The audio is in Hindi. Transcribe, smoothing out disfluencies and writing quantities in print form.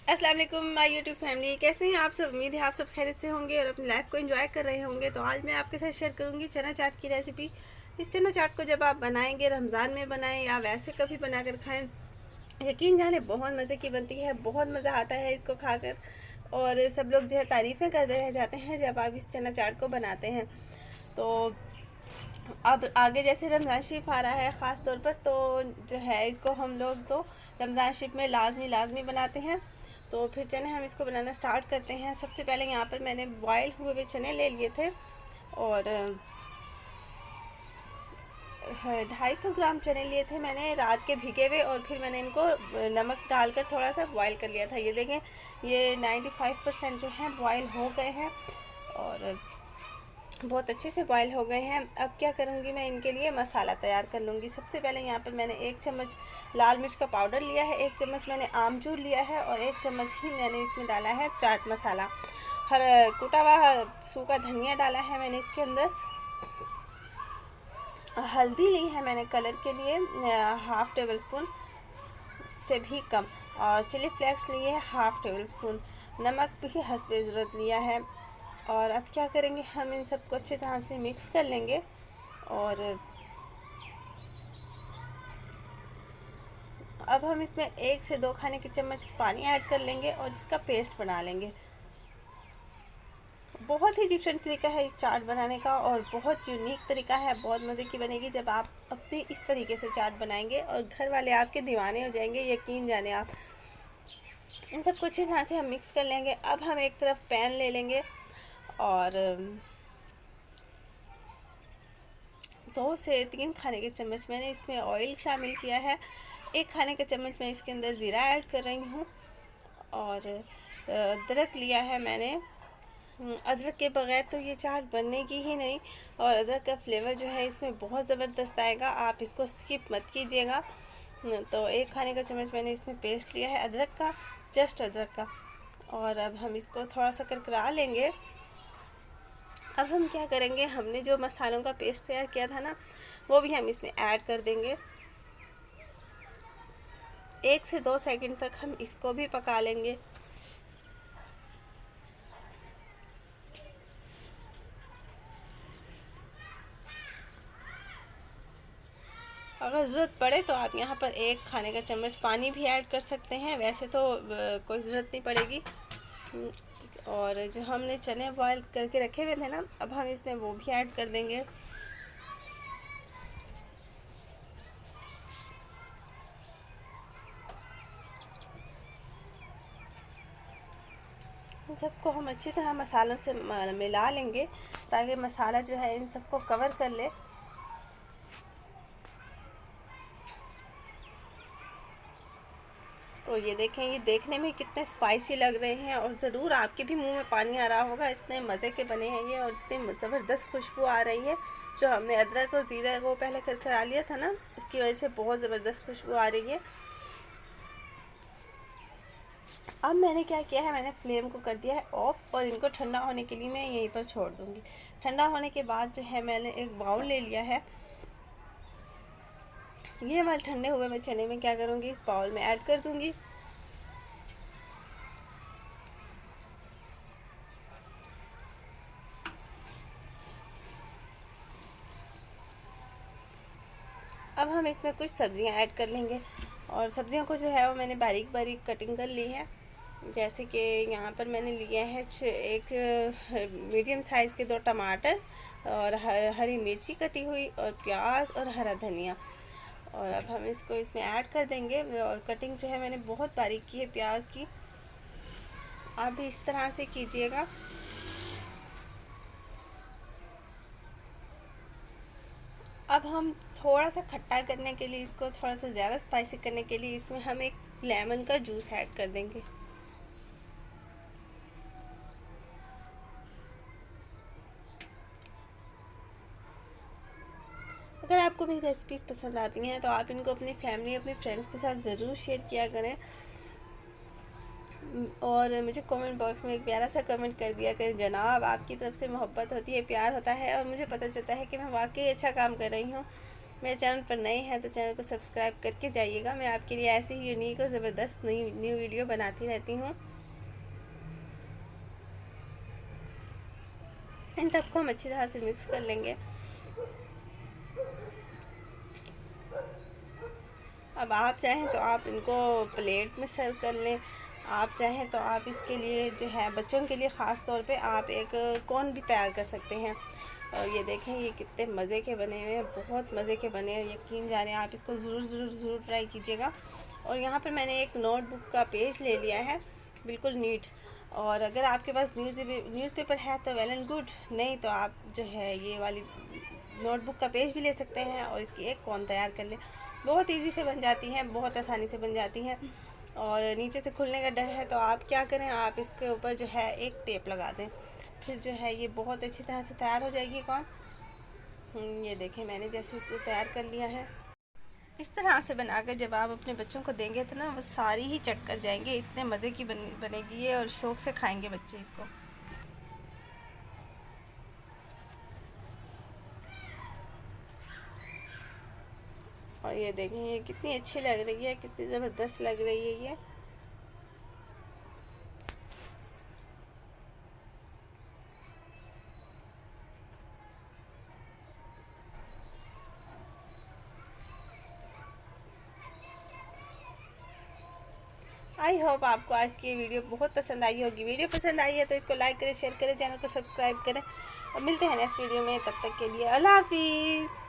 अस्सलाम वालेकुम माय यूट्यूब फैमिली, कैसे हैं आप सब। उम्मीद है आप सब खैरियत से होंगे और अपनी लाइफ को एंजॉय कर रहे होंगे। तो आज मैं आपके साथ शेयर करूंगी चना चाट की रेसिपी। इस चना चाट को जब आप बनाएंगे, रमज़ान में बनाएं या वैसे कभी बना कर खाएँ, यकीन जाने बहुत मज़े की बनती है, बहुत मज़ा आता है इसको खाकर। और सब लोग जो है तारीफ़ें करते रह जाते हैं जब आप इस चना चाट को बनाते हैं। तो अब आगे जैसे रमज़ान शरीफ आ रहा है ख़ास तौर पर, तो जो है इसको हम लोग तो रमज़ान शरीफ में लाजमी बनाते हैं। तो फिर चने हम इसको बनाना स्टार्ट करते हैं। सबसे पहले यहाँ पर मैंने बॉयल हुए हुए चने ले लिए थे और 250 ग्राम चने लिए थे मैंने रात के भिगे हुए, और फिर मैंने इनको नमक डालकर थोड़ा सा बॉयल कर लिया था। ये देखें, ये 95% जो है बॉयल हो गए हैं और बहुत अच्छे से बॉयल हो गए हैं। अब क्या करूँगी, मैं इनके लिए मसाला तैयार कर लूँगी। सबसे पहले यहाँ पर मैंने 1 चम्मच लाल मिर्च का पाउडर लिया है, 1 चम्मच मैंने आमचूर लिया है और 1 चम्मच ही मैंने इसमें डाला है चाट मसाला। कुटा हुआ सूखा धनिया डाला है मैंने इसके अंदर। हल्दी ली है मैंने कलर के लिए, 1/2 टेबल स्पून से भी कम, और चिली फ्लेक्स लिए है 1/2 टेबल स्पून। नमक भी हस्बे ज़रूरत लिया है। और अब क्या करेंगे, हम इन सबको अच्छी तरह से मिक्स कर लेंगे और अब हम इसमें 1 से 2 खाने के चम्मच पानी ऐड कर लेंगे और इसका पेस्ट बना लेंगे। बहुत ही डिफरेंट तरीका है इस चाट बनाने का और बहुत यूनिक तरीका है। बहुत मज़े की बनेगी जब आप अपने इस तरीके से चाट बनाएंगे और घर वाले आपके दीवाने हो जाएंगे, यकीन जाने आप। इन सबको अच्छी तरह से हम मिक्स कर लेंगे। अब हम एक तरफ पैन ले लेंगे और 2 से 3 खाने के चम्मच मैंने इसमें ऑयल शामिल किया है। 1 खाने के चम्मच मैं इसके अंदर ज़ीरा ऐड कर रही हूँ और अदरक लिया है मैंने। अदरक के बगैर तो ये चाट बननेगी ही नहीं, और अदरक का फ्लेवर जो है इसमें बहुत ज़बरदस्त आएगा, आप इसको स्किप मत कीजिएगा। तो 1 खाने का चम्मच मैंने इसमें पेस्ट लिया है अदरक का, जस्ट अदरक का। और अब हम इसको थोड़ा सा करकरा लेंगे। अब हम क्या करेंगे, हमने जो मसालों का पेस्ट तैयार किया था ना, वो भी हम इसमें ऐड कर देंगे। 1 से 2 सेकंड तक हम इसको भी पका लेंगे। अगर ज़रूरत पड़े तो आप यहाँ पर 1 खाने का चम्मच पानी भी ऐड कर सकते हैं, वैसे तो कोई ज़रूरत नहीं पड़ेगी। और जो हमने चने बॉयल करके रखे हुए थे ना, अब हम इसमें वो भी ऐड कर देंगे। इन सबको हम अच्छी तरह मसालों से मिला लेंगे ताकि मसाला जो है इन सबको कवर कर ले। तो ये देखें, ये देखने में कितने स्पाइसी लग रहे हैं और ज़रूर आपके भी मुंह में पानी आ रहा होगा, इतने मज़े के बने हैं ये और इतनी ज़बरदस्त खुशबू आ रही है। जो हमने अदरक और ज़ीरा को पहले करकरा लिया था ना, उसकी वजह से बहुत ज़बरदस्त खुशबू आ रही है। अब मैंने क्या किया है, मैंने फ्लेम को कर दिया है ऑफ और इनको ठंडा होने के लिए मैं यहीं पर छोड़ दूँगी। ठंडा होने के बाद जो है मैंने एक बाउल ले लिया है। ये हमारे ठंडे हुए मैं चने में क्या करूँगी, इस बाउल में ऐड कर दूँगी। अब हम इसमें कुछ सब्ज़ियाँ ऐड कर लेंगे और सब्ज़ियों को जो है वो मैंने बारीक बारीक कटिंग कर ली है। जैसे कि यहाँ पर मैंने लिए हैं एक मीडियम साइज़ के 2 टमाटर और हरी मिर्ची कटी हुई और प्याज और हरा धनिया। और अब हम इसको इसमें ऐड कर देंगे। और कटिंग जो है मैंने बहुत बारीक की है प्याज की, आप भी इस तरह से कीजिएगा। अब हम थोड़ा सा खट्टा करने के लिए, इसको थोड़ा सा ज़्यादा स्पाइसी करने के लिए, इसमें हम एक लेमन का जूस ऐड कर देंगे। अगर आपको मेरी रेसिपीज़ पसंद आती हैं तो आप इनको अपनी फैमिली, अपने फ्रेंड्स के साथ ज़रूर शेयर किया करें और मुझे कमेंट बॉक्स में एक प्यारा सा कमेंट कर दिया करें जनाब। आपकी तरफ से मोहब्बत होती है, प्यार होता है और मुझे पता चलता है कि मैं वाकई अच्छा काम कर रही हूँ। मेरे चैनल पर नए हैं तो चैनल को सब्सक्राइब करके जाइएगा। मैं आपके लिए ऐसे ही यूनिक और ज़बरदस्त न्यू वीडियो बनाती रहती हूँ। इन सबको हम अच्छी तरह से मिक्स कर लेंगे। अब आप चाहें तो आप इनको प्लेट में सर्व कर लें, आप चाहें तो आप इसके लिए जो है बच्चों के लिए ख़ास तौर पे आप एक कोन भी तैयार कर सकते हैं। और ये देखें ये कितने मज़े के बने हुए हैं, बहुत मज़े के बने हैं, यकीन जाने आप इसको ज़रूर ट्राई कीजिएगा। और यहाँ पर मैंने एक नोटबुक का पेज ले लिया है, बिल्कुल नीट। और अगर आपके पास न्यूज़पेपर है तो वेल एंड गुड, नहीं तो आप जो है ये वाली नोटबुक का पेज भी ले सकते हैं और इसकी एक कोन तैयार कर लें। बहुत इजी से बन जाती हैं, बहुत आसानी से बन जाती हैं। और नीचे से खुलने का डर है तो आप क्या करें, आप इसके ऊपर जो है एक टेप लगा दें, फिर जो है ये बहुत अच्छी तरह से तैयार हो जाएगी कौन। ये देखें मैंने जैसे इसको तैयार कर लिया है। इस तरह से बनाकर जब आप अपने बच्चों को देंगे तो ना वो सारी ही चट कर जाएंगे, इतने मज़े की बनेगी ये और शौक़ से खाएंगे बच्चे इसको। और ये देखें ये कितनी अच्छी लग रही है, कितनी ज़बरदस्त लग रही है ये। आई होप आपको आज की वीडियो बहुत पसंद आई होगी। वीडियो पसंद आई है तो इसको लाइक करें, शेयर करें, चैनल को सब्सक्राइब करें और मिलते हैं नेक्स्ट वीडियो में। तब तक के लिए अल्लाह हाफिज़।